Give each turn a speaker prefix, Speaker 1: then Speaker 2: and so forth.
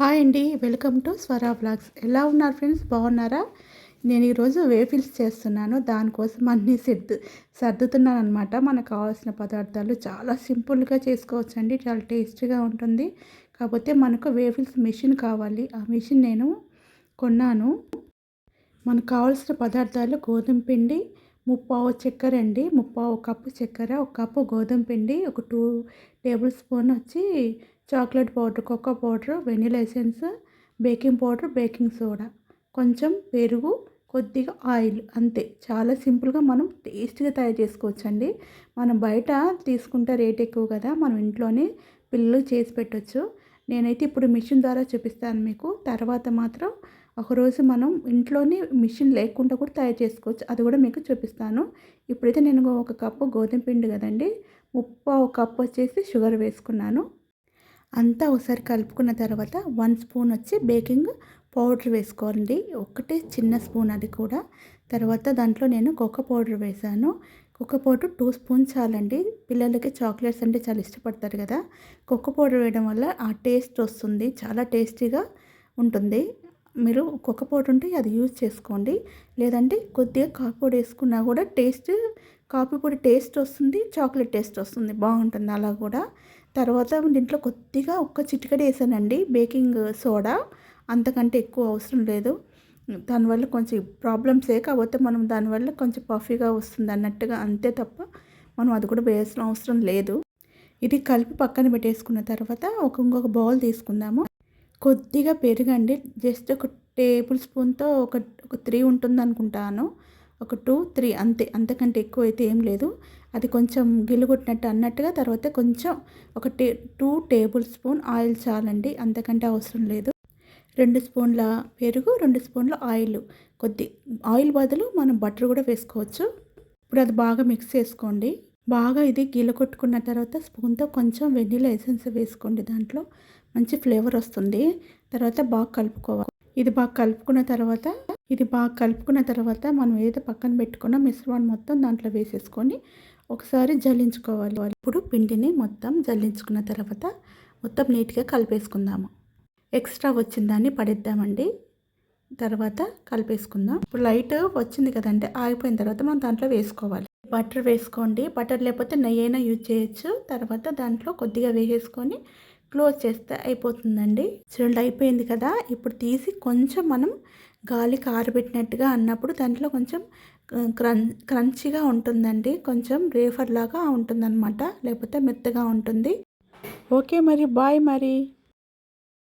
Speaker 1: Hi అండి. Welcome to Swara blogs. ఎలా ఉన్నారు ఫ్రెండ్స్? బాగున్నారా? నేను ఈరోజు వేఫిల్స్ చేస్తున్నాను. దానికోసం అన్నీ సర్దుతున్నాను అనమాట. మనకు కావాల్సిన పదార్థాలు చాలా సింపుల్గా చేసుకోవచ్చండి. చాలా టేస్టీగా ఉంటుంది. కాకపోతే మనకు వేఫిల్స్ మిషన్ కావాలి. ఆ మిషన్ నేను కొన్నాను. మనకు కావాల్సిన పదార్థాలు గోధుమ పిండి, ముప్పావు చక్కెర అండి, ముప్పావు కప్పు చక్కెర, ఒక కప్పు గోధుమ పిండి, ఒక 2 టేబుల్ స్పూన్ వచ్చి chocolate powder, cocoa powder, vanilla essence, baking powder, baking soda, కొంచెం పెరుగు, కొద్దిగా ఆయిల్, అంతే. చాలా సింపుల్గా మనం టేస్ట్గా తయారు చేసుకోవచ్చండి. మనం బయట తీసుకుంటే రేట్ ఎక్కువ కదా, మనం ఇంట్లోనే పిల్లలు చేసి పెట్టచ్చు. నేనైతే ఇప్పుడు మిషన్ ద్వారా చూపిస్తాను మీకు. తర్వాత మాత్రం ఒకరోజు మనం ఇంట్లోనే మిషన్ లేకుండా కూడా తయారు చేసుకోవచ్చు, అది కూడా మీకు చూపిస్తాను. ఇప్పుడైతే నేను ఒక కప్పు గోధుమ పిండి కదండి, ముప్పావు కప్పు వచ్చేసి షుగర్ వేసుకున్నాను. అంతా ఒకసారి కలుపుకున్న తర్వాత 1 స్పూన్ వచ్చి బేకింగ్ పౌడర్ వేసుకోండి, ఒకటే చిన్న స్పూన్ అది కూడా. తర్వాత దాంట్లో నేను కోకో పౌడర్ వేసాను. కోకో పౌడర్ 2 స్పూన్స్ చాలండి. పిల్లలకి చాక్లెట్స్ అంటే చాలా ఇష్టపడతారు కదా. కోకో పౌడర్ వేయడం వల్ల ఆ టేస్ట్ వస్తుంది, చాలా టేస్టీగా ఉంటుంది. మీరు కోకో పౌడర్ ఉంటే అది యూజ్ చేసుకోండి, లేదంటే కొద్దిగా కాఫీ పొడి వేసుకున్నా కూడా కాఫీ పొడి టేస్ట్ వస్తుంది, చాక్లెట్ టేస్ట్ వస్తుంది, బాగుంటుంది అలా కూడా. తర్వాత దీంట్లో కొద్దిగా ఒక్క చిటికెడు వేసానండి బేకింగ్ సోడా, అంతకంటే ఎక్కువ అవసరం లేదు. దానివల్ల కొంచెం ప్రాబ్లమ్సే, కాకపోతే మనం దానివల్ల కొంచెం పఫీగా వస్తుంది అన్నట్టుగా, అంతే తప్ప మనం అది కూడా వేయాల్సిన అవసరం లేదు. ఇది కలిపి పక్కన పెట్టేసుకున్న తర్వాత ఇంకొక బౌల్ తీసుకుందాము. కొద్దిగా పెరుగండి, జస్ట్ ఒక టేబుల్ స్పూన్తో ఒక 3 ఉంటుంది అనుకుంటాను, ఒక 2, 3 అంతే, అంతకంటే ఎక్కువ అయితే ఏం లేదు. అది కొంచెం గిల్లుగొట్టినట్టు అన్నట్టుగా. తర్వాత కొంచెం ఒక 2 టేబుల్ స్పూన్ ఆయిల్ చాలండి, అంతకంటే అవసరం లేదు. 2 స్పూన్ల పెరుగు, 2 స్పూన్ల ఆయిల్, ఆయిల్ బదులు మనం బటర్ కూడా వేసుకోవచ్చు. ఇప్పుడు అది బాగా మిక్స్ చేసుకోండి. బాగా ఇది గిల్లకొట్టుకున్న తర్వాత స్పూన్తో కొంచెం వెనిలా ఎసెన్స్ వేసుకోండి, దాంట్లో మంచి ఫ్లేవర్ వస్తుంది. తర్వాత బాగా కలుపుకోవాలి. ఇది బాగా కలుపుకున్న తర్వాత మనం ఏదో పక్కన పెట్టుకున్న మిశ్రమాన్ని మొత్తం దాంట్లో వేసేసుకొని ఒకసారి జల్లించుకోవాలి. ఇప్పుడు పిండిని మొత్తం జల్లించుకున్న తర్వాత మొత్తం నీట్గా కలిపేసుకుందాము. ఎక్స్ట్రా వచ్చిన దాన్ని పడేద్దామండి. తర్వాత కలిపేసుకుందాం. ఇప్పుడు లైట్ వచ్చింది కదంటే, ఆగిపోయిన తర్వాత మనం దాంట్లో వేసుకోవాలి. బటర్ వేసుకోండి, బటర్ లేకపోతే నెయ్యి అయినా యూజ్ చేయొచ్చు. తర్వాత దాంట్లో కొద్దిగా వేసేసుకొని క్లోజ్ చేస్తే అయిపోతుందండి. చూడండి అయిపోయింది కదా. ఇప్పుడు తీసి కొంచెం మనం గాలికి ఆరబెట్టినట్టుగా అన్నప్పుడు దాంట్లో కొంచెం క్రంచిగా ఉంటుందండి, కొంచెం రేఫర్ లాగా ఉంటుందన్నమాట, లేకపోతే మెత్తగా ఉంటుంది. ఓకే మరి, బాయ్ మరి.